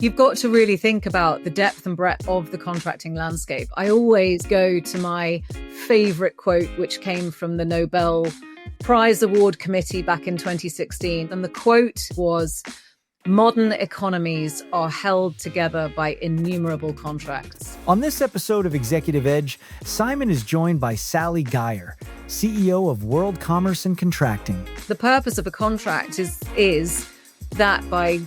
You've got to really think about the depth and breadth of the contracting landscape. I always go to my favorite quote, which came from the Nobel Prize Award Committee back in 2016. And the quote was, "Modern economies are held together by innumerable contracts." On this episode of Executive Edge, Simon is joined by Sally Geyer, CEO of World Commerce and Contracting. The purpose of a contract is that by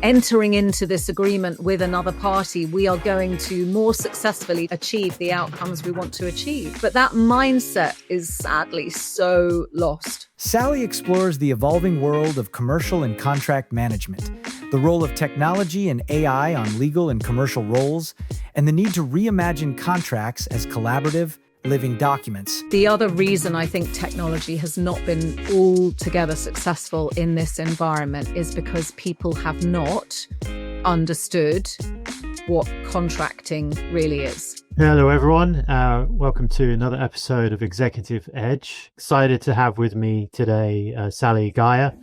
entering into this agreement with another party, we are going to more successfully achieve the outcomes we want to achieve. But that mindset is sadly so lost. Sally explores the evolving world of commercial and contract management, the role of technology and AI on legal and commercial roles, and the need to reimagine contracts as collaborative, living documents. The other reason I think technology has not been altogether successful in this environment is because people have not understood what contracting really is. Hello, everyone. Welcome to another episode of Executive Edge. Excited to have with me today Sally Geyer.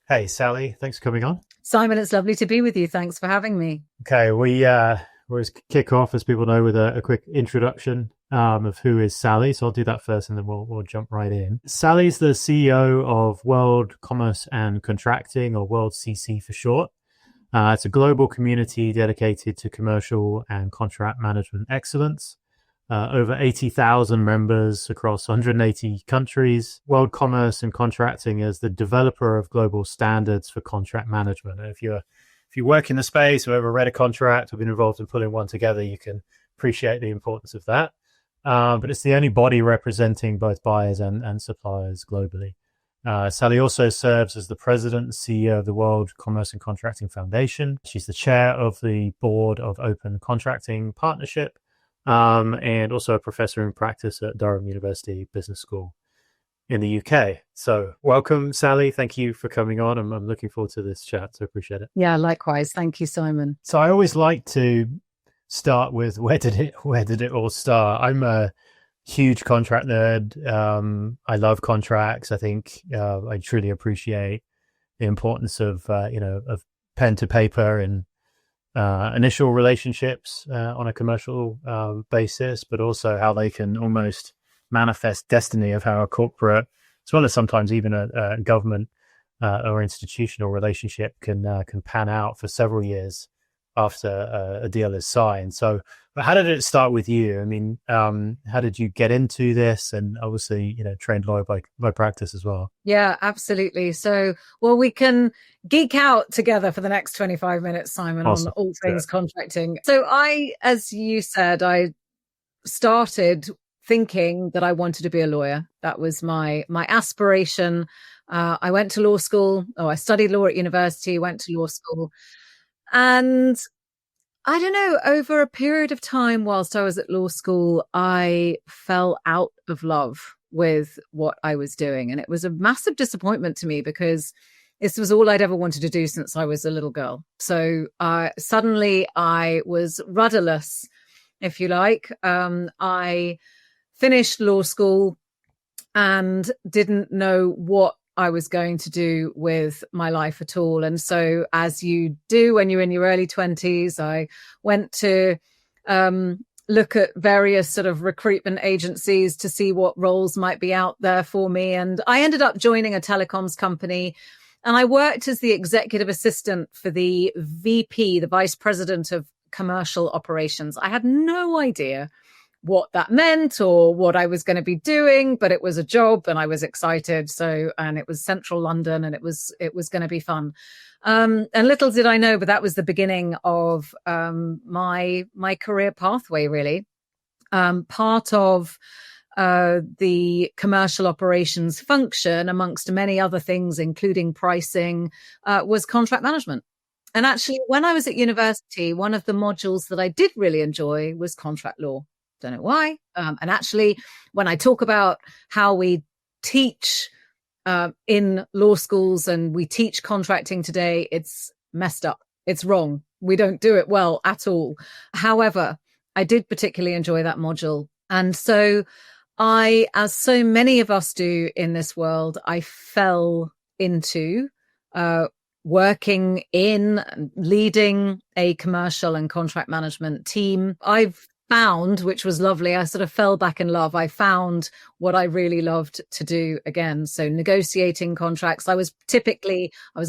Hey, Sally. Thanks for coming on. Simon, it's lovely to be with you. Thanks for having me. Okay, we always kick off, as people know, with a quick introduction of who is Sally. So I'll do that first and then we'll jump right in. Sally's the CEO of World Commerce and Contracting, or World CC for short. It's a global community dedicated to commercial and contract management excellence. Over 80,000 members across 180 countries. World Commerce and Contracting is the developer of global standards for contract management. And if you work in the space or ever read a contract or been involved in pulling one together, you can appreciate the importance of that. But it's the only body representing both buyers and suppliers globally. Sally also serves as the president and CEO of the World Commerce and Contracting Foundation. She's the chair of the board of Open Contracting Partnership, and also a professor in practice at Durham University Business School in the UK. So welcome, Sally. Thank you for coming on. I'm looking forward to this chat, so appreciate it. Yeah, likewise. Thank you, Simon. So I always like to start with where did it all start? I'm a huge contract nerd. I love contracts. I think I truly appreciate the importance of of pen to paper and initial relationships on a commercial basis, but also how they can almost manifest destiny of how a corporate, as well as sometimes even a government or institutional relationship can pan out for several years after a deal is signed. So, but how did it start with you? I mean, how did you get into this? And obviously, trained lawyer by practice as well. Yeah, absolutely. So, well, we can geek out together for the next 25 minutes, Simon, Awesome. on all things contracting. So as you said, I started thinking that I wanted to be a lawyer. That was my aspiration. I went to law school. I studied law at university, went to law school. And I don't know, over a period of time whilst I was at law school, I fell out of love with what I was doing. And it was a massive disappointment to me because this was all I'd ever wanted to do since I was a little girl. So suddenly I was rudderless, if you like. I finished law school and didn't know what I was going to do with my life at all. And so, as you do when you're in your early 20s, I went to look at various sort of recruitment agencies to see what roles might be out there for me. And I ended up joining a telecoms company, and I worked as the executive assistant for the VP, the vice president of commercial operations. I had no idea what that meant or what I was going to be doing, but it was a job and I was excited. So, and it was central London and it was going to be fun. And little did I know, but that was the beginning of my career pathway, really. Part of the commercial operations function, amongst many other things, including pricing, was contract management. And actually, when I was at university, one of the modules that I did really enjoy was contract law. Don't know why. And actually, when I talk about how we teach in law schools and we teach contracting today, it's messed up. It's wrong. We don't do it well at all. However, I did particularly enjoy that module. And so I, as so many of us do in this world, I fell into working in leading a commercial and contract management team, I've found, which was lovely, I sort of fell back in love. I found what I really loved to do again. So negotiating contracts. I was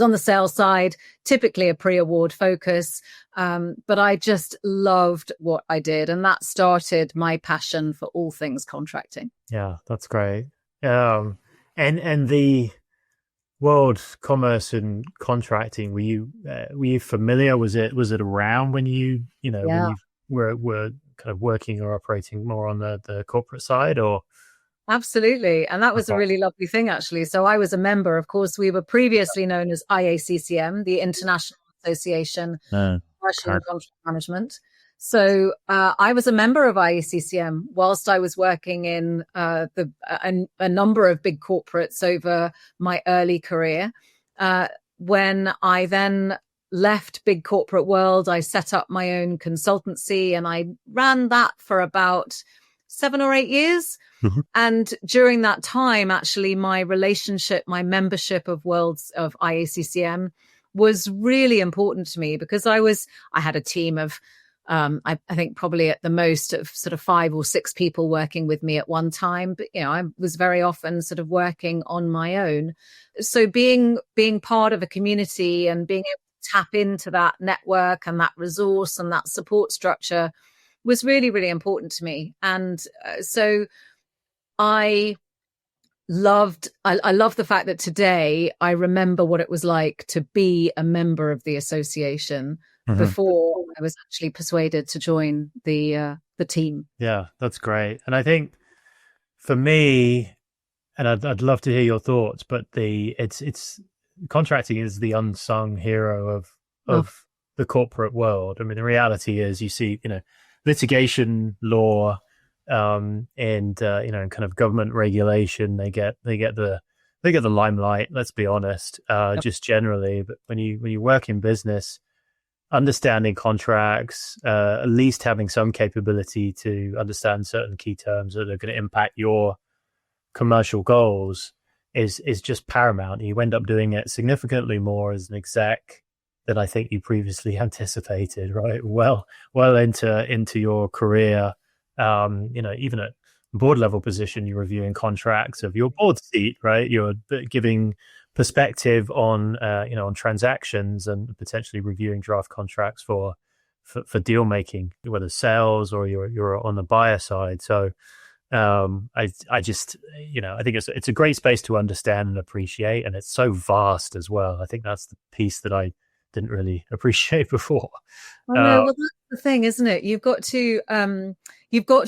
on the sales side, typically a pre-award focus, but I just loved what I did. And that started my passion for all things contracting. Yeah, that's great. And the world commerce and contracting, were you familiar? Was it around when you when you were kind of working or operating more on the corporate side, or? Absolutely. And that was a really lovely thing, actually. So I was a member, of course, we were previously known as IACCM, the International Association of Commercial and Contract Management. So I was a member of IACCM whilst I was working in a number of big corporates over my early career. When I then left big corporate world, I set up my own consultancy and I ran that for about 7 or 8 years. Mm-hmm. And during that time, actually, my membership of IACCM was really important to me because I had a team of, I think probably at the most of sort of 5 or 6 people working with me at one time. But, I was very often sort of working on my own. So being part of a community and being able to tap into that network and that resource and that support structure was really, really important to me. And so I love the fact that today I remember what it was like to be a member of the association before I was actually persuaded to join the team. Yeah, that's great. And I think for me, and I'd love to hear your thoughts, but it's contracting is the unsung hero of the corporate world. I mean, the reality is you see, litigation law, and kind of government regulation, they get the limelight, let's be honest, just generally. But when you work in business, understanding contracts, at least having some capability to understand certain key terms that are going to impact your commercial goals is just paramount. You end up doing it significantly more as an exec than I think you previously anticipated, right? Well into your career. Even at board level position, you're reviewing contracts of your board seat, right? You're giving perspective on transactions and potentially reviewing draft contracts for deal making, whether sales or you're on the buyer side. So I just I think it's a great space to understand and appreciate, and it's so vast as well. I think that's the piece that I didn't really appreciate before. Well, that's the thing, isn't it? You've got to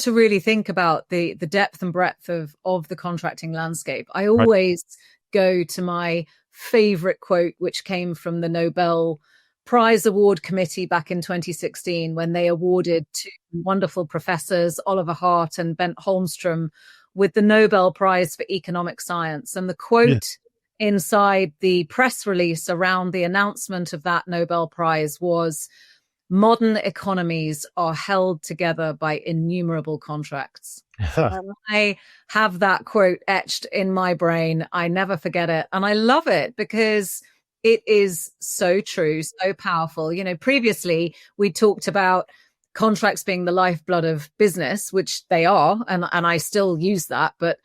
really think about the depth and breadth of the contracting landscape. I always go to my favorite quote, which came from the Nobel Prize Award Committee back in 2016, when they awarded 2 wonderful professors, Oliver Hart and Bent Holmstrom, with the Nobel Prize for Economic Science. And the quote inside the press release around the announcement of that Nobel Prize was, "Modern economies are held together by innumerable contracts." I have that quote etched in my brain. I never forget it. And I love it because it is so true, so powerful. Previously we talked about contracts being the lifeblood of business, which they are. And I still use that, but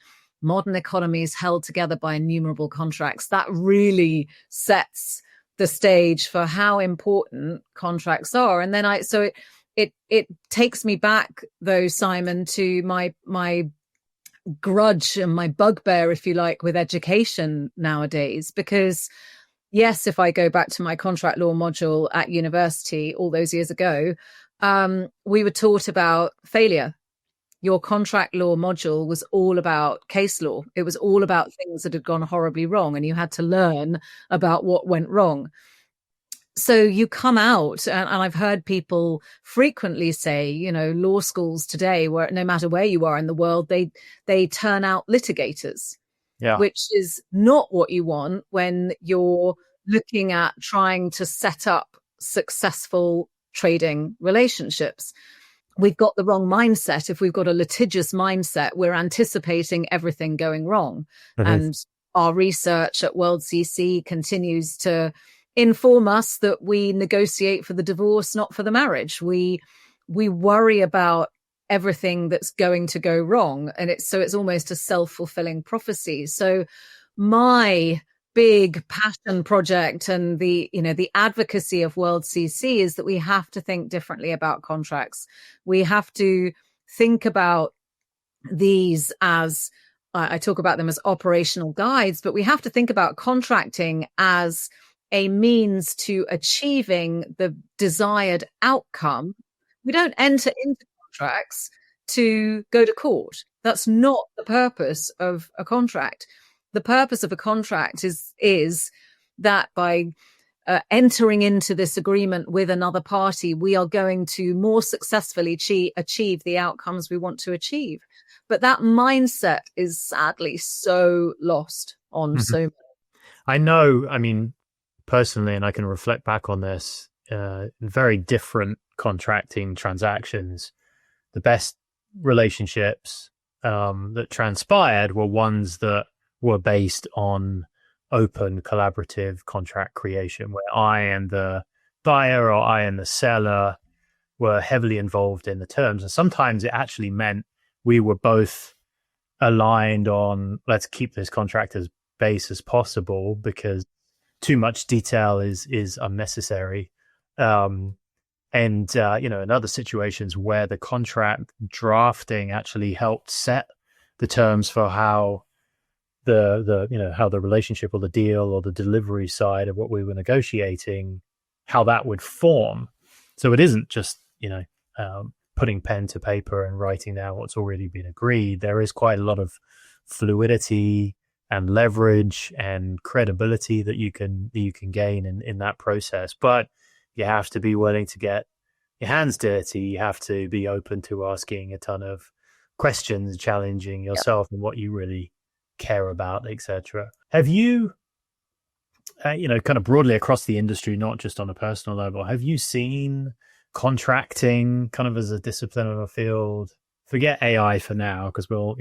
modern economies held together by innumerable contracts. That really sets the stage for how important contracts are. And then it takes me back, though, Simon, to my grudge and my bugbear, if you like, with education nowadays. Because yes, if I go back to my contract law module at university all those years ago, we were taught about failure. Your contract law module was all about case law. It was all about things that had gone horribly wrong, and you had to learn about what went wrong. So you come out, and I've heard people frequently say, law schools today, where no matter where you are in the world, they turn out litigators, which is not what you want when you're looking at trying to set up successful trading relationships. We've got the wrong mindset. If we've got a litigious mindset, we're anticipating everything going wrong. And our research at World CC continues to inform us that we negotiate for the divorce, not for the marriage. We worry about everything that's going to go wrong, and it's almost a self-fulfilling prophecy. So my big passion project and the advocacy of World CC is that we have to think differently about contracts. We have to think about these as, I talk about them as operational guides, but we have to think about contracting as a means to achieving the desired outcome. We don't enter into contracts to go to court. That's not the purpose of a contract. The purpose of a contract is that by entering into this agreement with another party, we are going to more successfully achieve the outcomes we want to achieve. But that mindset is sadly so lost on so many. I know, I mean, personally, and I can reflect back on this, very different contracting transactions. The best relationships that transpired were ones that were based on open collaborative contract creation, where I and the buyer or I and the seller were heavily involved in the terms. And sometimes it actually meant we were both aligned on, let's keep this contract as base as possible because too much detail is unnecessary. In other situations where the contract drafting actually helped set the terms for how how the relationship or the deal or the delivery side of what we were negotiating, how that would form. So it isn't just, putting pen to paper and writing down what's already been agreed. There is quite a lot of fluidity and leverage and credibility that you can gain in that process. But you have to be willing to get your hands dirty. You have to be open to asking a ton of questions, challenging yourself and what you really care about, etc. Have you, kind of broadly across the industry, not just on a personal level, have you seen contracting kind of as a discipline of a field? Forget AI for now, because we'll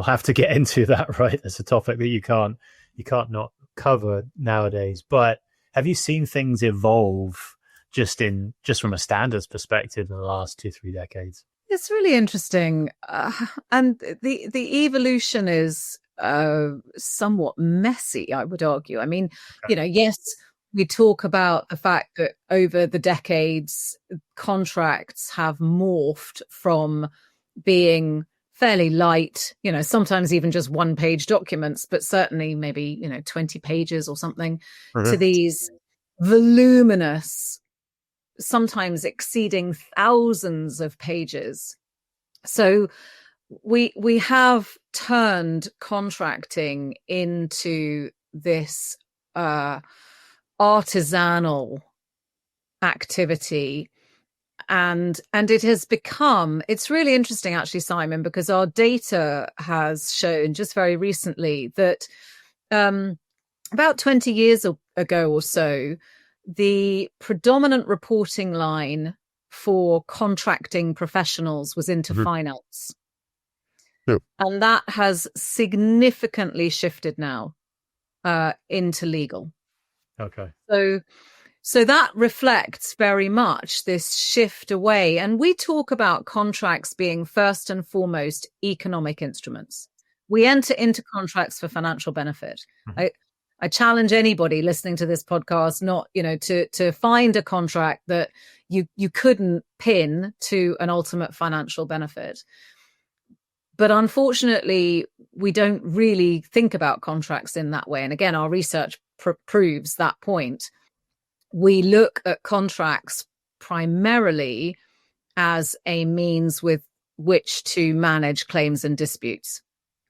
have to get into that, right? It's a topic that you can't not cover nowadays. But have you seen things evolve just from a standards perspective in the last 2-3 decades? It's really interesting, and the evolution is somewhat messy, I would argue. I mean, yes, we talk about the fact that over the decades, contracts have morphed from being fairly light, sometimes even just one-page documents, but certainly maybe 20 pages or something, to these voluminous, sometimes exceeding thousands of pages. So we have turned contracting into this artisanal activity, and it has become, it's really interesting actually, Simon, because our data has shown just very recently that about 20 years ago or so, the predominant reporting line for contracting professionals was into finance. Yep. And that has significantly shifted now into legal. Okay. So that reflects very much this shift away. And we talk about contracts being first and foremost economic instruments. We enter into contracts for financial benefit. I challenge anybody listening to this podcast not, to find a contract that you couldn't pin to an ultimate financial benefit. But unfortunately, we don't really think about contracts in that way. And again, our research proves that point. We look at contracts primarily as a means with which to manage claims and disputes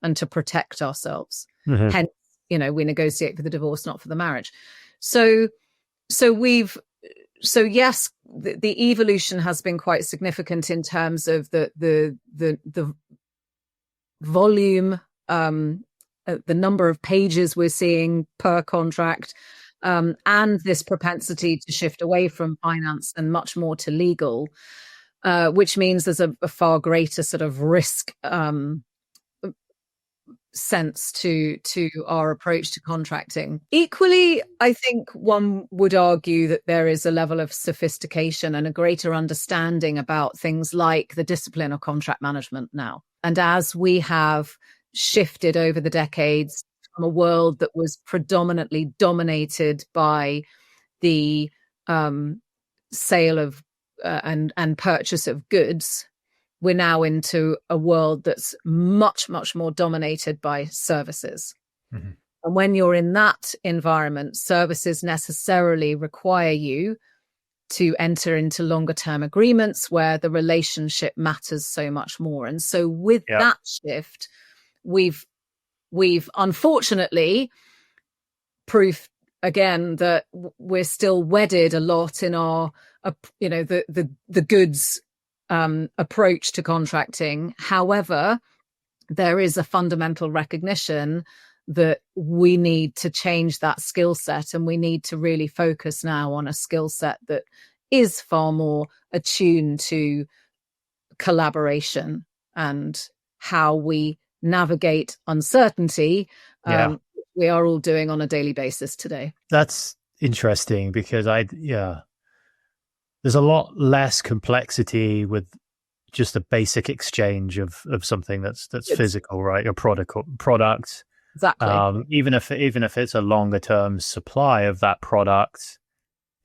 and to protect ourselves. Hence, we negotiate for the divorce, not for the marriage. So yes, the evolution has been quite significant in terms of the volume, the number of pages we're seeing per contract, and this propensity to shift away from finance and much more to legal, which means there's a far greater sort of risk sense to our approach to contracting. Equally, I think one would argue that there is a level of sophistication and a greater understanding about things like the discipline of contract management now. And as we have shifted over the decades from a world that was predominantly dominated by the sale of and purchase of goods, we're now into a world that's much, much more dominated by services. Mm-hmm. And when you're in that environment, services necessarily require you to enter into longer term agreements where the relationship matters so much more. And so with that shift, we've unfortunately proved again that we're still wedded a lot in our, the goods approach to contracting. However, there is a fundamental recognition that we need to change that skill set, and we need to really focus now on a skill set that is far more attuned to collaboration and how we navigate uncertainty. We are all doing on a daily basis today. That's interesting because there's a lot less complexity with just a basic exchange of something that's physical, right? Your product. Exactly. Even if it's a longer term supply of that product,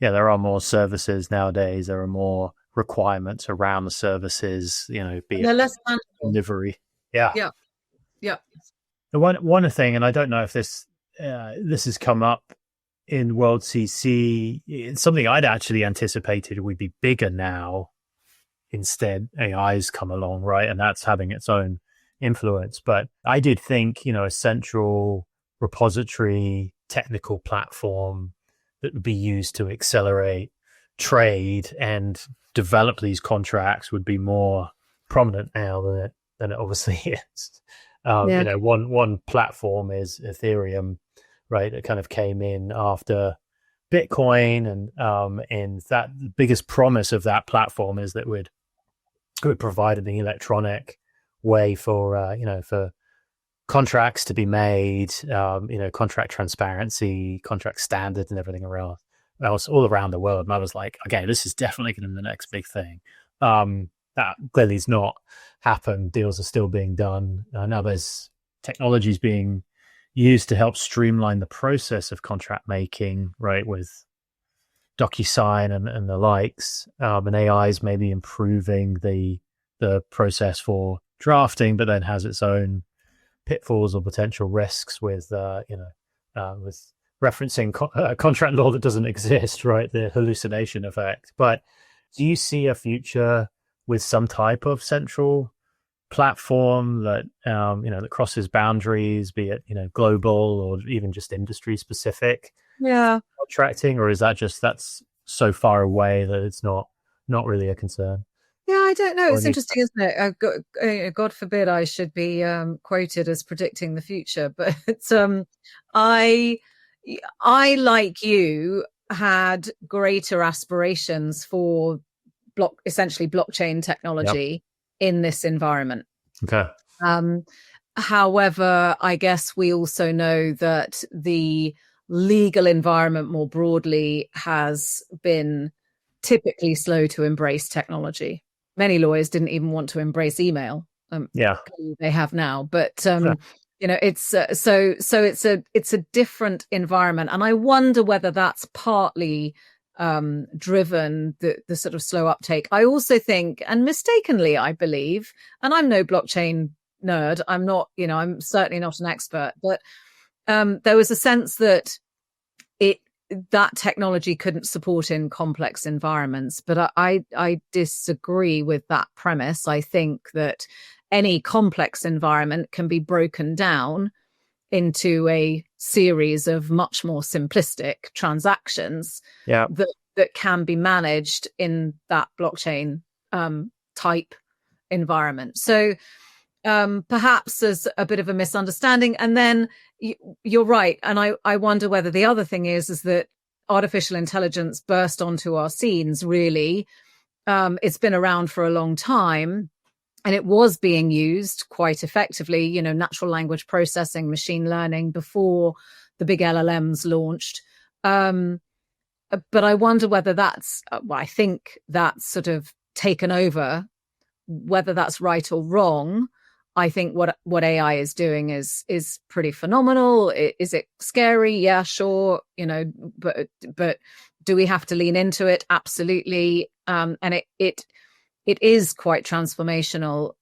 there are more services nowadays. There are more requirements around the services. Be they're less delivery. Yeah. The one thing, and I don't know if this has come up in World CC, it's something I'd actually anticipated would be bigger now. Instead, AI's come along, right? And that's having its own influence. But I did think, a central repository technical platform that would be used to accelerate trade and develop these contracts would be more prominent now than it obviously is. One platform is Ethereum, right? It kind of came in after Bitcoin, and that the biggest promise of that platform is that it would provide an electronic way for contracts to be made, contract transparency, contract standards, and everything else all around the world. And I was like, okay, this is definitely going to be the next big thing. That clearly has not happened. Deals are still being done. Now there's technologies being used to help streamline the process of contract making, right, with DocuSign and the likes. And AI is maybe improving the process for drafting, but then has its own pitfalls or potential risks with with referencing contract law that doesn't exist, right? The hallucination effect. But do you see a future with some type of central platform that that crosses boundaries, be it global or even just industry specific contracting, or is that's so far away that it's not really a concern? I don't know. It's interesting, isn't it? God forbid I should be quoted as predicting the future, but I like you had greater aspirations for essentially blockchain technology in this environment. Okay. However, I guess we also know that the legal environment more broadly has been typically slow to embrace technology. Many lawyers didn't even want to embrace email. They have now, but it's it's a different environment, and I wonder whether that's partly driven the sort of slow uptake. I also think, and mistakenly, I believe, and I'm no blockchain nerd. I'm not, I'm certainly not an expert, but there was a sense that that technology couldn't support in complex environments. But I disagree with that premise. I think that any complex environment can be broken down into a series of much more simplistic transactions that can be managed in that blockchain type environment. So perhaps there's a bit of a misunderstanding. And then you're right. And I wonder whether the other thing is that artificial intelligence burst onto our scenes, really. It's been around for a long time. and it was being used quite effectively, natural language processing, machine learning, before the big LLMs launched. But I wonder whether that's, I think that's sort of taken over. Whether that's right or wrong, I think what AI is doing is pretty phenomenal. Is it scary? Yeah, sure. But do we have to lean into it? Absolutely. And it is quite transformational.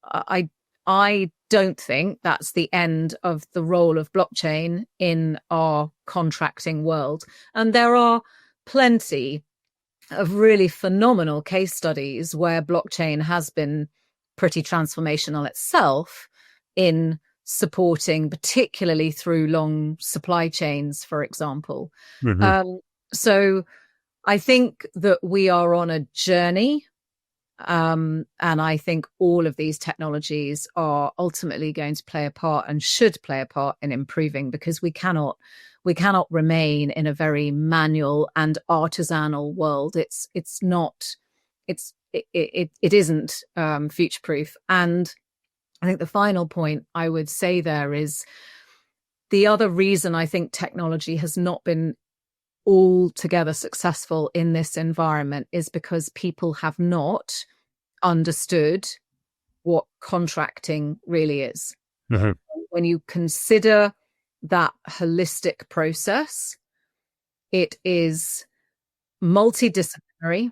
I don't think that's the end of the role of blockchain in our contracting world. And there are plenty of really phenomenal case studies where blockchain has been pretty transformational itself in supporting, particularly through long supply chains, for example. Mm-hmm. So I think that we are on a journey. And I think all of these technologies are ultimately going to play a part and should play a part in improving, because we cannot remain in a very manual and artisanal world. It isn't future proof. And I think the final point I would say there is the other reason I think technology has not been altogether successful in this environment is because people have not understood what contracting really is. Mm-hmm. When you consider that holistic process, it is multidisciplinary.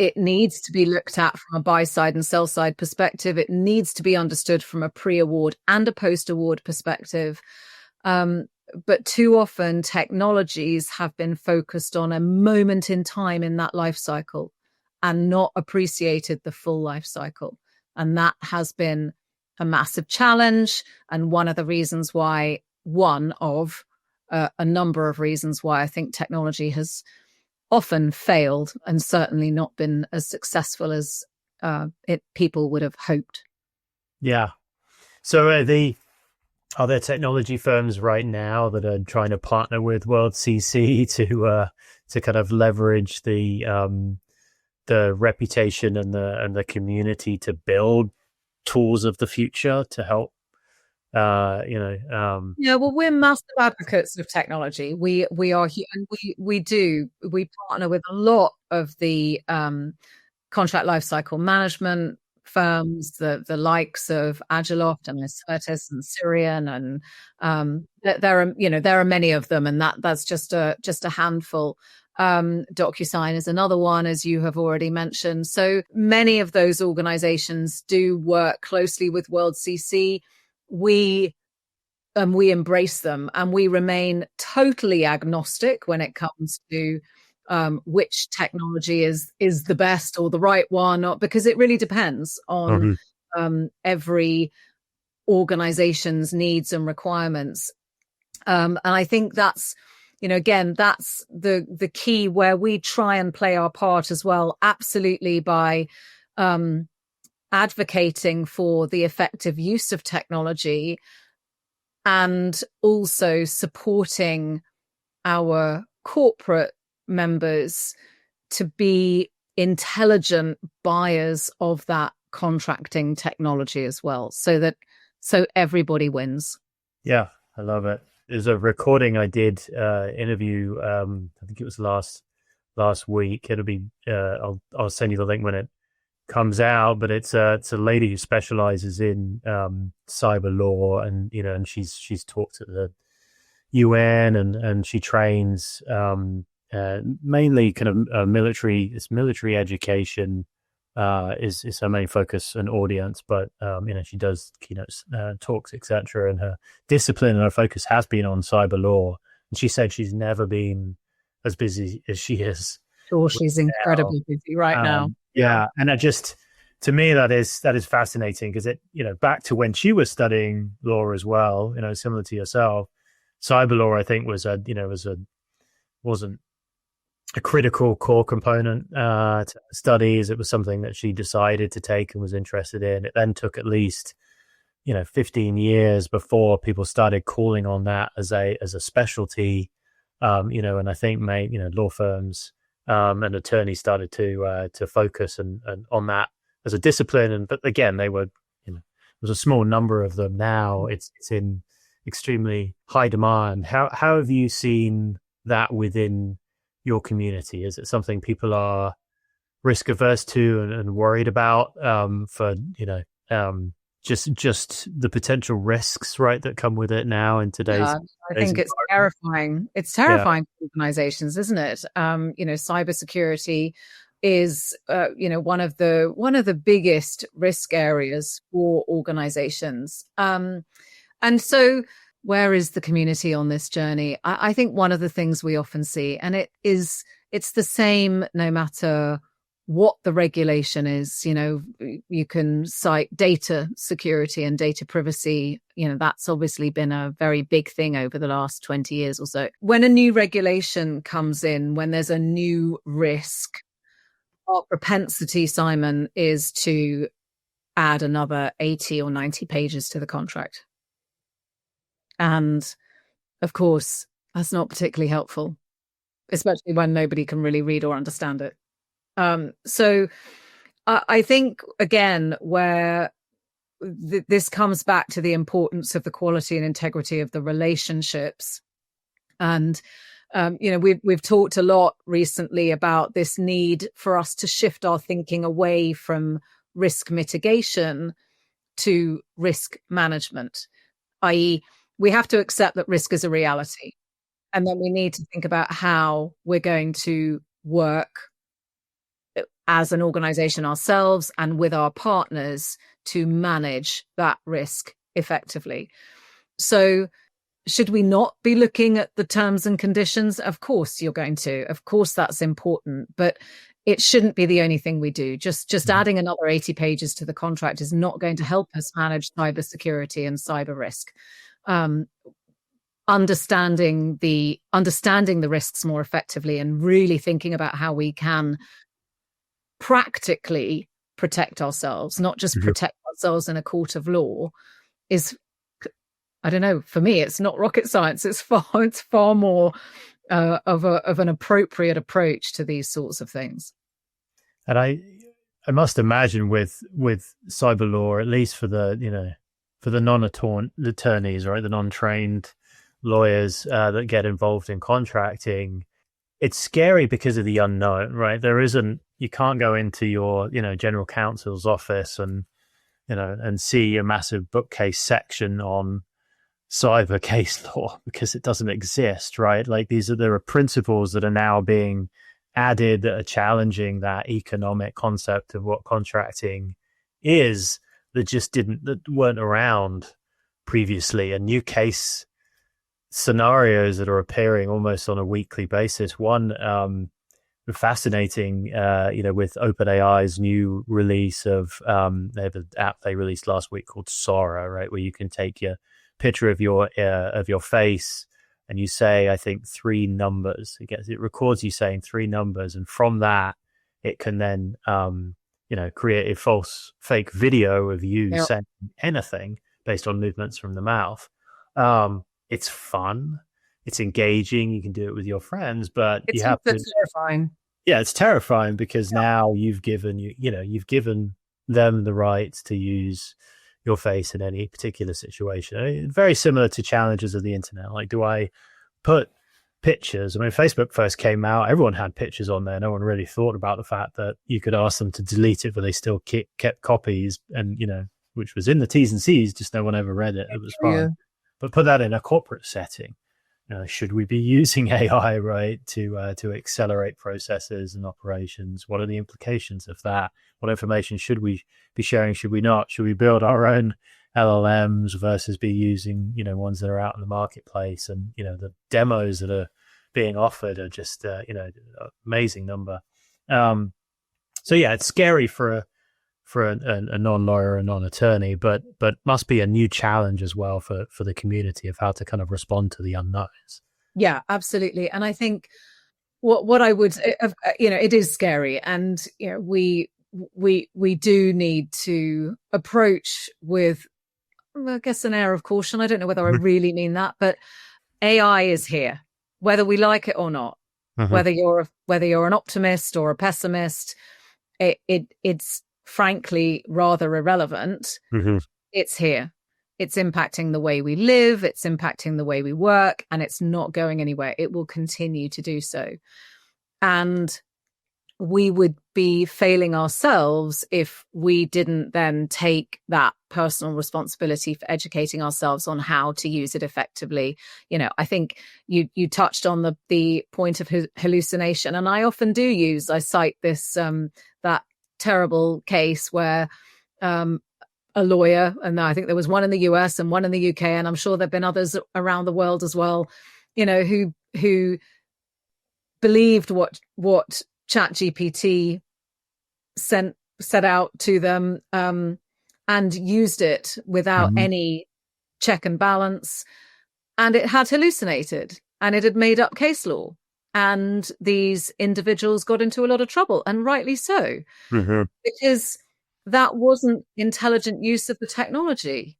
It needs to be looked at from a buy side and sell side perspective. It needs to be understood from a pre-award and a post-award perspective. But too often technologies have been focused on a moment in time in that life cycle and not appreciated the full life cycle. And that has been a massive challenge, and one of a number of reasons why I think technology has often failed and certainly not been as successful as people would have hoped. Yeah. So are there technology firms right now that are trying to partner with World CC to kind of leverage the reputation and the community to build tools of the future to help? Well, we're massive advocates of technology. We are, and we partner with a lot of the contract lifecycle management firms, the likes of Agiloft and Certis and Syrian, and there are many of them, and that's just a handful. DocuSign is another one, as you have already mentioned. So many of those organizations do work closely with World CC. We embrace them, and we remain totally agnostic when it comes to which technology is the best or the right one, because it really depends on every organization's needs and requirements. And I think that's, again, that's the key where we try and play our part as well, absolutely, by advocating for the effective use of technology and also supporting our corporate members to be intelligent buyers of that contracting technology as well, so everybody wins. Yeah, I love it. There's a recording I did, interview, I think it was last week. It'll be I'll send you the link when it comes out, but it's a lady who specializes in cyber law, and and she's talked at the UN, and she trains mainly kind of military education is her main focus and audience, but she does keynotes, talks, etc., and her discipline and her focus has been on cyber law, and she said she's never been as busy as she is. Sure, she's incredibly busy right now. Yeah, and to me that is fascinating, because it back to when she was studying law as well, similar to yourself, cyber law I think wasn't a critical core component to studies. It was something that she decided to take and was interested in. It then took at least 15 years before people started calling on that as a specialty, and I think law firms and attorneys started to focus and on that as a discipline. And but again, they were, there's a small number of them. Now it's in extremely high demand. How have you seen that within your community? Is it something people are risk averse to and worried about, for just the potential risks, right, that come with it now in today's? Yeah, I think it's terrifying. It's terrifying for organizations, isn't it? Cybersecurity is one of the biggest risk areas for organizations. And so where is the community on this journey? I think one of the things we often see, and it's the same no matter what the regulation is. You can cite data security and data privacy. That's obviously been a very big thing over the last 20 years or so. When a new regulation comes in, when there's a new risk, our propensity, Simon, is to add another 80 or 90 pages to the contract. And of course, that's not particularly helpful, especially when nobody can really read or understand it. So I think, again, where this comes back to the importance of the quality and integrity of the relationships. And, we've talked a lot recently about this need for us to shift our thinking away from risk mitigation to risk management, i.e., we have to accept that risk is a reality. And then we need to think about how we're going to work as an organization ourselves and with our partners to manage that risk effectively. So should we not be looking at the terms and conditions? Of course you're going to. Of course that's important, but it shouldn't be the only thing we do. Just adding another 80 pages to the contract is not going to help us manage cybersecurity and cyber risk. Understanding the risks more effectively and really thinking about how we can practically protect ourselves, not just protect ourselves in a court of law, is, I don't know, for me it's not rocket science. It's far more of an appropriate approach to these sorts of things. And I must imagine with cyber law, at least for the non-attorneys, right, the non-trained lawyers that get involved in contracting, it's scary because of the unknown, right? You can't go into your, general counsel's office and see a massive bookcase section on cyber case law because it doesn't exist, right? Like there are principles that are now being added that are challenging that economic concept of what contracting is that weren't around previously, and new case scenarios that are appearing almost on a weekly basis. One fascinating, with OpenAI's new release of they have an app they released last week called Sora, right, where you can take your picture of your face and you say, I think, 3 numbers. It records you saying 3 numbers, and from that it can then create a fake video of you saying anything based on movements from the mouth. It's fun, it's engaging, you can do it with your friends, but it's terrifying. Yeah, it's terrifying because now you've given them the right to use your face in any particular situation. Very similar to challenges of the internet. Like, do I put pictures? I mean, Facebook first came out, everyone had pictures on there. No one really thought about the fact that you could ask them to delete it, but they still kept copies, and which was in the T's and C's, just no one ever read it. It was fine. Yeah. But put that in a corporate setting. Should we be using AI, right, to accelerate processes and operations? What are the implications of that? What information should we be sharing? Should we not? Should we build our own LLMs versus be using, ones that are out in the marketplace? And, the demos that are being offered are just, amazing number. So yeah, it's scary for a non-lawyer, a non-attorney, but must be a new challenge as well for the community of how to kind of respond to the unknowns. Yeah, absolutely. And I think what I would, it is scary, and we do need to approach with, I guess, an air of caution. I don't know whether I really mean that, but AI is here, whether we like it or not. Whether you're an optimist or a pessimist, it's frankly rather irrelevant, Mm-hmm. it's here. It's impacting the way we live, it's impacting the way we work, and it's not going anywhere. It will continue to do so. And we would be failing ourselves if we didn't then take that personal responsibility for educating ourselves on how to use it effectively. I think you touched on the point of hallucination, and I often I cite this that terrible case where a lawyer, and I think there was one in the US and one in the UK, and I'm sure there've been others around the world as well, who believed what ChatGPT set out to them, and used it without any check and balance, and it had hallucinated, and it had made up case law, and these individuals got into a lot of trouble, and rightly so, because that wasn't intelligent use of the technology.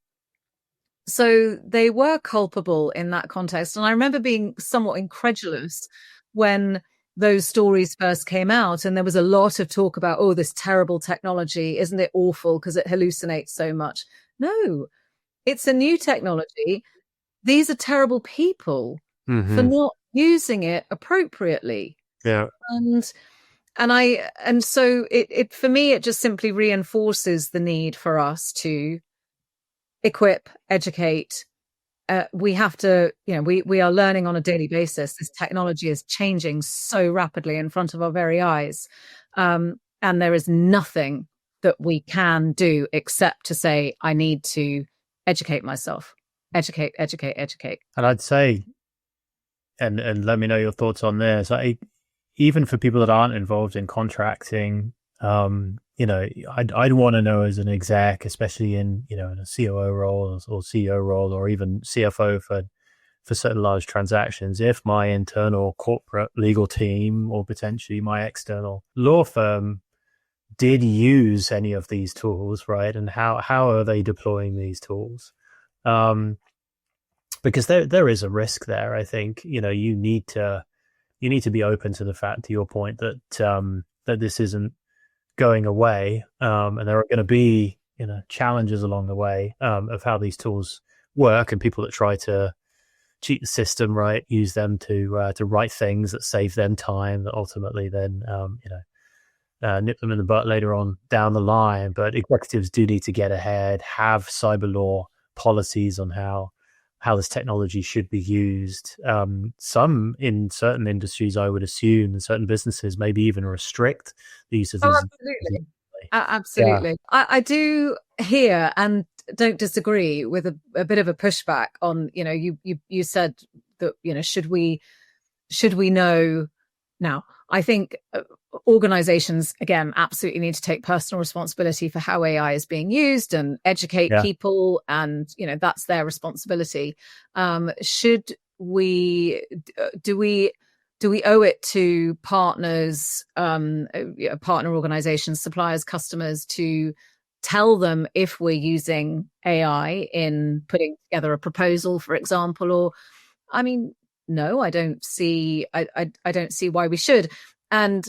So they were culpable in that context. And I remember being somewhat incredulous when those stories first came out, and there was a lot of talk about, oh, this terrible technology, isn't it awful because it hallucinates so much? No, it's a new technology. These are terrible people for not using it appropriately. Yeah. And so it for me, it just simply reinforces the need for us to equip, educate. We have to, we are learning on a daily basis. This technology is changing so rapidly in front of our very eyes. And there is nothing that we can do except to say, I need to educate myself. Educate. And I'd say, and let me know your thoughts on this. Even for people that aren't involved in contracting, I'd want to know as an exec, especially in a COO role or CEO role, or even CFO for certain large transactions, if my internal corporate legal team or potentially my external law firm did use any of these tools, right? And how are they deploying these tools? Because there is a risk there. I think, you need to be open to the fact, to your point, that that this isn't going away, and there are going to be challenges along the way of how these tools work, and people that try to cheat the system, right, use them to write things that save them time that ultimately then nip them in the butt later on down the line. But executives do need to get ahead, have cyber law policies on how this technology should be used. Some in certain industries, I would assume, in certain businesses, maybe even restrict the use of these. Absolutely. Absolutely. Yeah. I do hear and don't disagree with a bit of a pushback on, you said that, should we know now? I think organizations, again, absolutely need to take personal responsibility for how AI is being used and educate people. And, that's their responsibility. Should we, do we owe it to partners, partner organizations, suppliers, customers, to tell them if we're using AI in putting together a proposal, for example? Or, no, I don't see why we should. And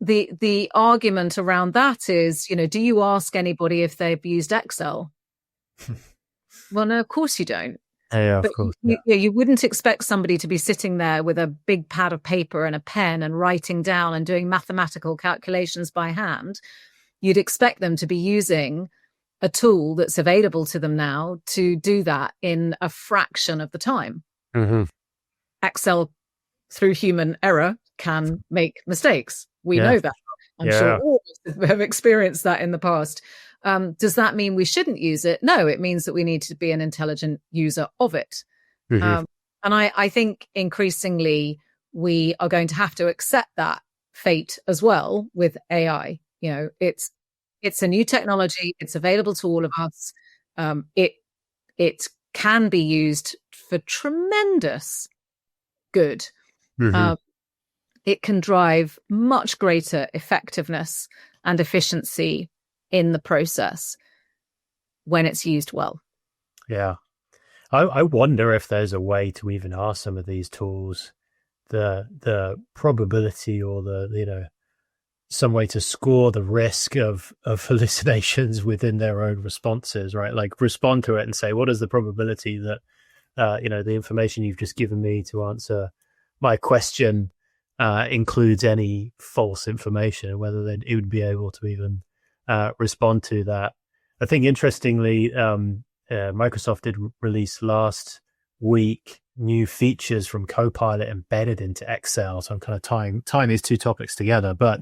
the argument around that is, do you ask anybody if they've used Excel? Well, no, of course you don't. Yeah, of course. Yeah. You wouldn't expect somebody to be sitting there with a big pad of paper and a pen and writing down and doing mathematical calculations by hand. You'd expect them to be using a tool that's available to them now to do that in a fraction of the time. Excel, through human error, can make mistakes. We know that. I'm sure all of us have experienced that in the past. Does that mean we shouldn't use it? No, it means that we need to be an intelligent user of it. And I think increasingly we are going to have to accept that fate as well with AI. It's a new technology. It's available to all of us. It can be used for tremendous good. It can drive much greater effectiveness and efficiency in the process when it's used well. Yeah. I wonder if there's a way to even ask some of these tools the probability or the some way to score the risk of hallucinations within their own responses, right? Like respond to it and say, what is the probability that the information you've just given me to answer my question includes any false information, and whether it would be able to even respond to that. I think interestingly, Microsoft did release last week new features from Copilot embedded into Excel. So I'm kind of tying these two topics together, but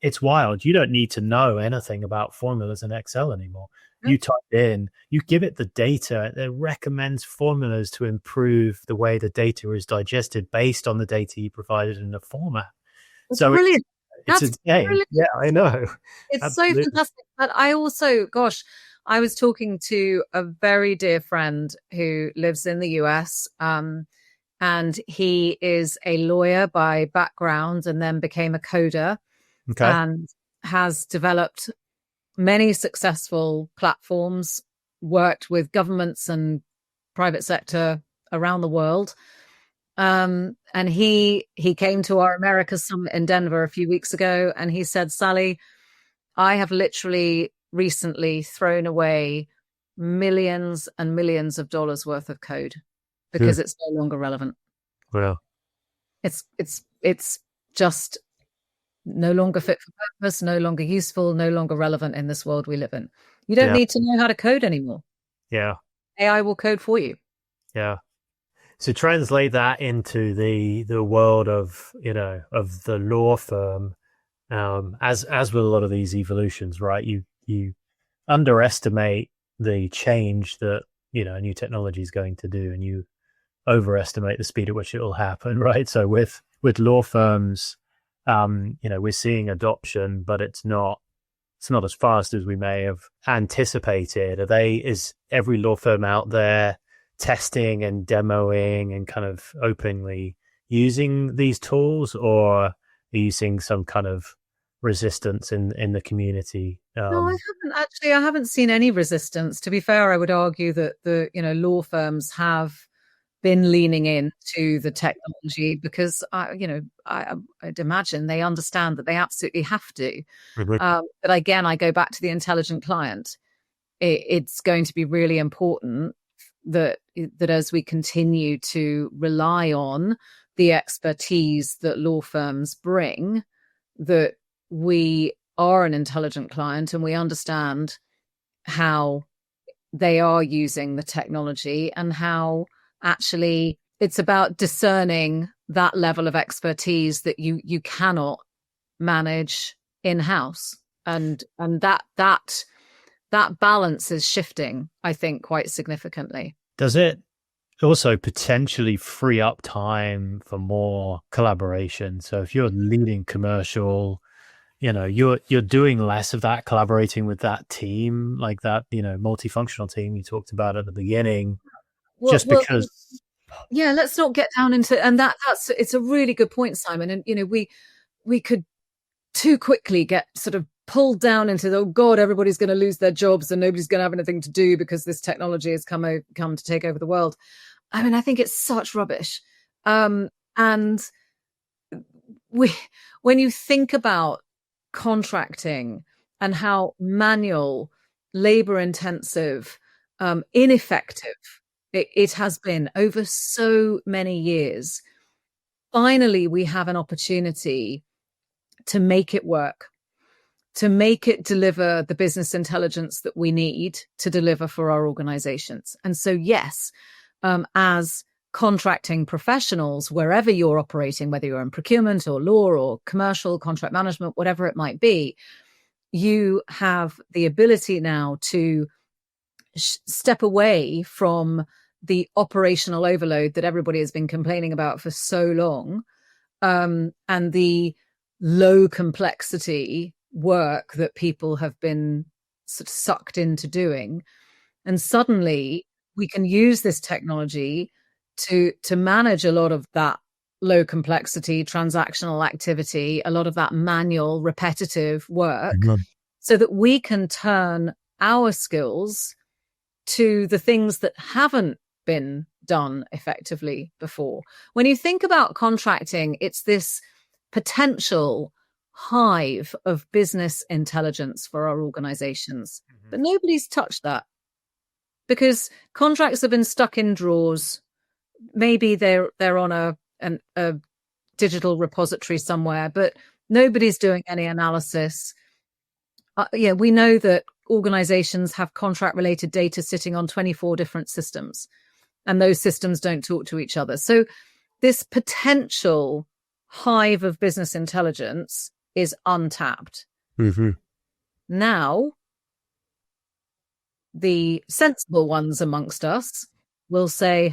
it's wild. You don't need to know anything about formulas in Excel anymore. You type in, you give it the data, it recommends formulas to improve the way the data is digested based on the data you provided in the format. That's so brilliant. It's a game. Brilliant. Yeah, I know. It's Absolutely. so fantastic. But I also, I was talking to a very dear friend who lives in the US, and he is a lawyer by background and then became a coder, and has developed many successful platforms, worked with governments and private sector around the world. And he came to our America Summit in Denver a few weeks ago, and he said, Sally, I have literally recently thrown away millions and millions of dollars worth of code because it's no longer relevant. Well, it's just no longer fit for purpose, no longer useful, no longer relevant in this world we live in. You don't need to know how to code anymore. Yeah. AI will code for you. Yeah. So translate that into the world of, of the law firm, as with a lot of these evolutions, right? You underestimate the change that, a new technology is going to do, and you overestimate the speed at which it will happen, right? So with law firms, we're seeing adoption, but it's not as fast as we may have anticipated. Is every law firm out there testing and demoing and kind of openly using these tools, or are you seeing some kind of resistance in the community? No, I haven't seen any resistance. To be fair, I would argue that the law firms have been leaning into the technology because I'd imagine they understand that they absolutely have to. But again, I go back to the intelligent client. It's going to be really important that as we continue to rely on the expertise that law firms bring, that we are an intelligent client and we understand how they are using the technology, and how actually it's about discerning that level of expertise that you cannot manage in-house, and that balance is shifting, I think, quite significantly. Does it also potentially free up time for more collaboration? So if you're leading commercial, you're doing less of that, collaborating with that team, like that, multifunctional team you talked about at the beginning. Because let's not get down into, and that's it's a really good point, Simon. And we could too quickly get sort of pulled down into oh god, everybody's going to lose their jobs and nobody's going to have anything to do because this technology has come to take over the world. I mean, I think it's such rubbish. And when you think about contracting and how manual, labor intensive, ineffective it has been over so many years, finally we have an opportunity to make it work, to make it deliver the business intelligence that we need to deliver for our organizations. And so, yes, as contracting professionals, wherever you're operating, whether you're in procurement or law or commercial, contract management, whatever it might be, you have the ability now to step away from the operational overload that everybody has been complaining about for so long, and the low complexity work that people have been sort of sucked into doing. And suddenly we can use this technology to manage a lot of that low complexity transactional activity, a lot of that manual repetitive work, so that we can turn our skills to the things that haven't been done effectively before. When you think about contracting, it's this potential hive of business intelligence for our organizations. But nobody's touched that because contracts have been stuck in drawers. Maybe they're on a digital repository somewhere, but nobody's doing any analysis. We know that organizations have contract related data sitting on 24 different systems, and those systems don't talk to each other. So this potential hive of business intelligence is untapped. Now, the sensible ones amongst us will say,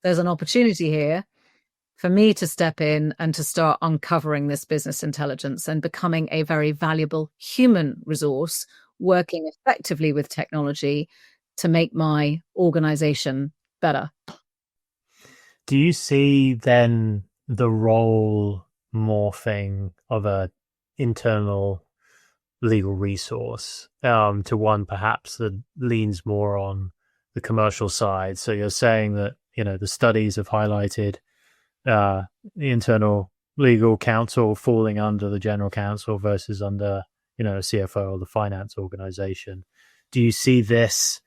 there's an opportunity here for me to step in and to start uncovering this business intelligence and becoming a very valuable human resource working effectively with technology to make my organization better. Do you see then the role morphing of a internal legal resource to one perhaps that leans more on the commercial side? So you're saying that, the studies have highlighted the internal legal counsel falling under the general counsel versus under, a CFO or the finance organization. Do you see this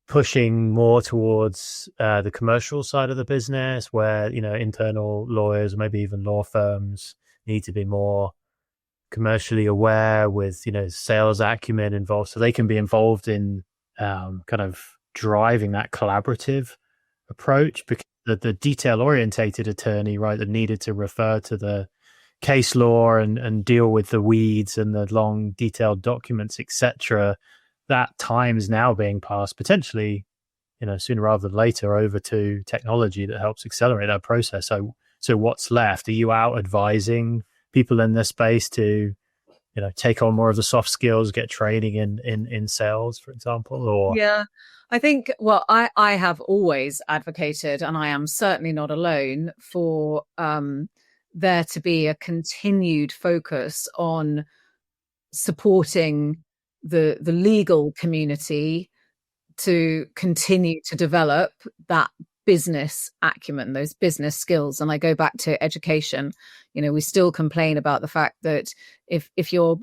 pushing more towards the commercial side of the business where, internal lawyers, maybe even law firms need to be more commercially aware with, sales acumen involved so they can be involved in kind of driving that collaborative approach? Because the detail orientated attorney, right, that needed to refer to the case law and deal with the weeds and the long detailed documents, etc., that time is now being passed potentially, sooner rather than later over to technology that helps accelerate that process. So what's left? Are you out advising people in this space to, take on more of the soft skills, get training in sales, for example? Or yeah, I think, I have always advocated, and I am certainly not alone, for there to be a continued focus on supporting the legal community to continue to develop that business acumen, those business skills. And I go back to education. We still complain about the fact that if you're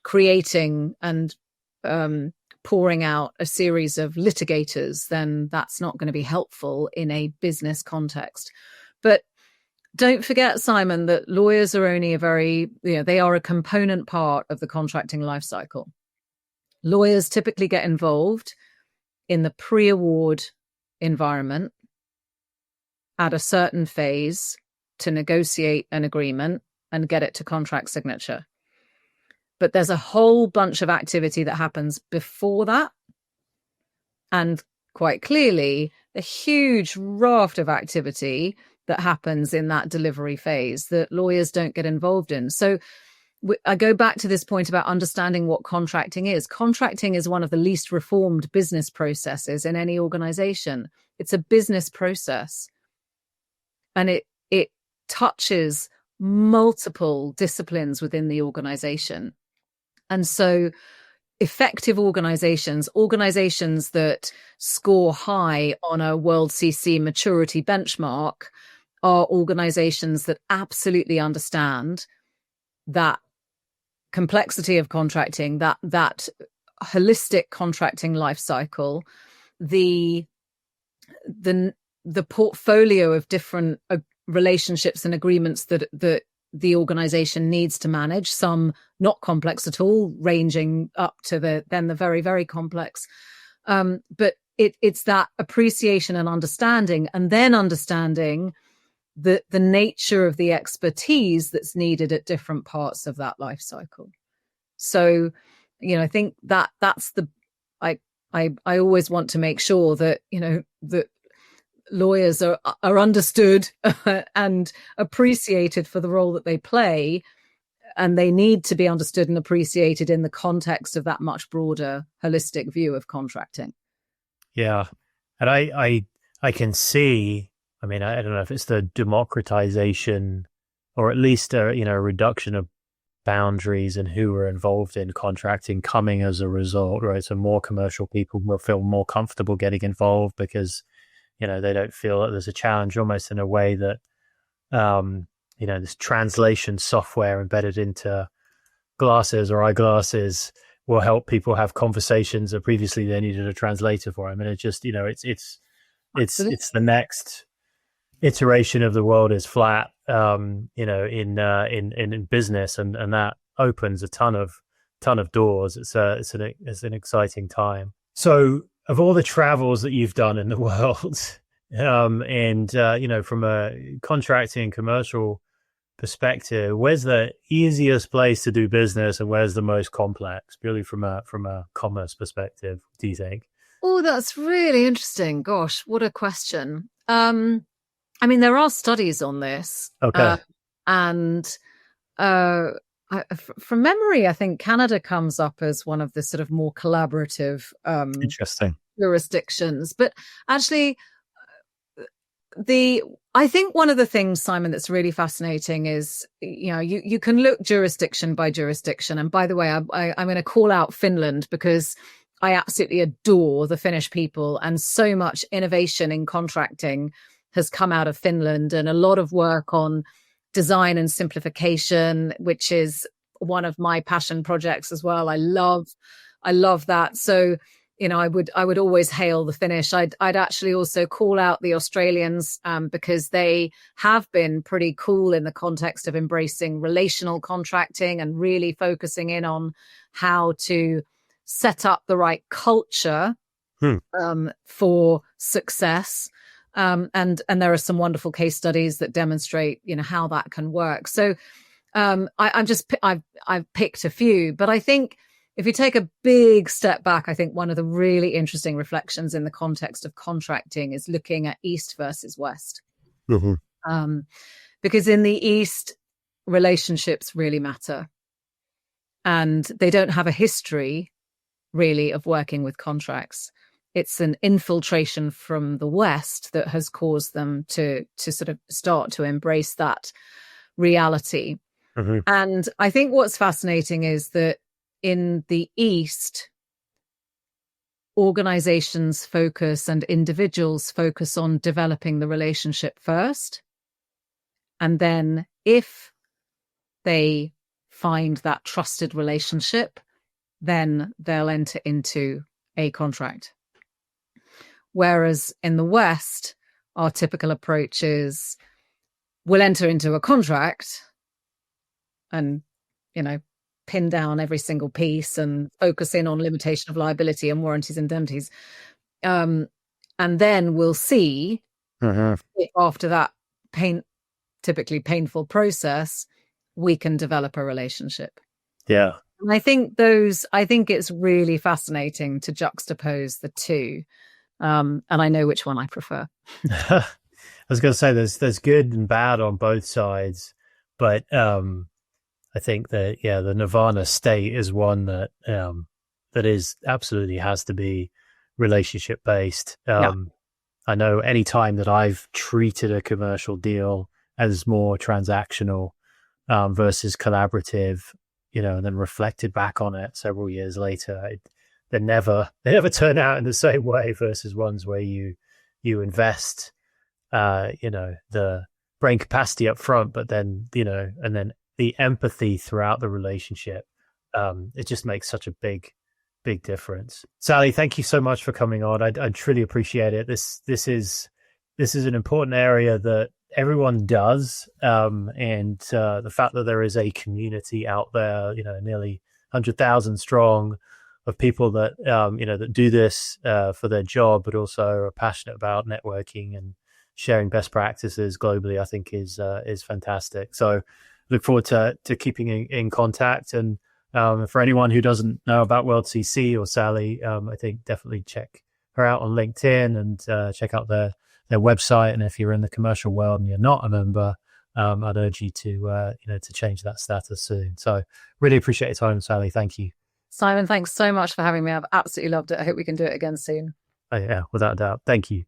creating and pouring out a series of litigators, then that's not going to be helpful in a business context. But don't forget, Simon, that lawyers are only they are a component part of the contracting life cycle. Lawyers typically get involved in the pre-award environment at a certain phase to negotiate an agreement and get it to contract signature. But there's a whole bunch of activity that happens before that. And quite clearly, a huge raft of activity that happens in that delivery phase that lawyers don't get involved in. So I go back to this point about understanding what contracting is. Contracting is one of the least reformed business processes in any organization. It's a business process. And it touches multiple disciplines within the organization. And so effective organizations that score high on a World CC maturity benchmark are organizations that absolutely understand that complexity of contracting, that holistic contracting life cycle, the portfolio of different relationships and agreements that the organization needs to manage, some not complex at all, ranging up to the very, very complex. But it's that appreciation and understanding, and then understanding the nature of the expertise that's needed at different parts of that life cycle. So, I think that's I always want to make sure that, that lawyers are understood and appreciated for the role that they play, and they need to be understood and appreciated in the context of that much broader holistic view of contracting. Yeah. And I can see, I don't know if it's the democratization or at least a reduction of boundaries and who are involved in contracting coming as a result, right? So more commercial people will feel more comfortable getting involved because, they don't feel that there's a challenge, almost in a way that, this translation software embedded into glasses or eyeglasses will help people have conversations that previously they needed a translator for. I mean, it just, it's the next iteration of the world is flat, in business, and that opens a ton of doors. It's an exciting time. So, of all the travels that you've done in the world, from a contracting and commercial perspective, where's the easiest place to do business and where's the most complex, purely from a commerce perspective, do you think? Oh, that's really interesting. Gosh, what a question. I mean, there are studies on this. Okay. From memory, I think Canada comes up as one of the sort of more collaborative Interesting jurisdictions. But actually, I think one of the things, Simon, that's really fascinating is, you can look jurisdiction by jurisdiction. And by the way, I'm going to call out Finland because I absolutely adore the Finnish people, and so much innovation in contracting has come out of Finland, and a lot of work on design and simplification, which is one of my passion projects as well. I love that. So, I would always hail the Finnish. I'd actually also call out the Australians because they have been pretty cool in the context of embracing relational contracting and really focusing in on how to set up the right culture for success. And there are some wonderful case studies that demonstrate, how that can work. So I've picked a few, but I think if you take a big step back, I think one of the really interesting reflections in the context of contracting is looking at East versus West. Mm-hmm. Because in the East, relationships really matter. And they don't have a history, really, of working with contracts. It's an infiltration from the West that has caused them to sort of start to embrace that reality. Mm-hmm. And I think what's fascinating is that in the East, organizations focus and individuals focus on developing the relationship first. And then if they find that trusted relationship, then they'll enter into a contract. Whereas in the West, our typical approach is we'll enter into a contract and, pin down every single piece and focus in on limitation of liability and warranties and indemnities. And then we'll see if after that typically painful process, we can develop a relationship. Yeah. And I think it's really fascinating to juxtapose the two. And I know which one I prefer. I was going to say there's good and bad on both sides, but I think that the Nirvana state is one that is absolutely has to be relationship based. I know any time that I've treated a commercial deal as more transactional versus collaborative, and then reflected back on it several years later, they never turn out in the same way versus ones where you invest, the brain capacity up front, but then, and then the empathy throughout the relationship. It just makes such a big difference. Sally, thank you so much for coming on. I truly appreciate it. This is an important area that everyone does. And the fact that there is a community out there, nearly 100,000 strong, of people that that do this for their job, but also are passionate about networking and sharing best practices globally, I think is fantastic. So look forward to keeping in contact. And for anyone who doesn't know about World CC or Sally, I think definitely check her out on LinkedIn and check out their website. And if you're in the commercial world and you're not a member, I'd urge you to change that status soon. So really appreciate your time, Sally. Thank you. Simon, thanks so much for having me. I've absolutely loved it. I hope we can do it again soon. Oh, yeah, without a doubt. Thank you.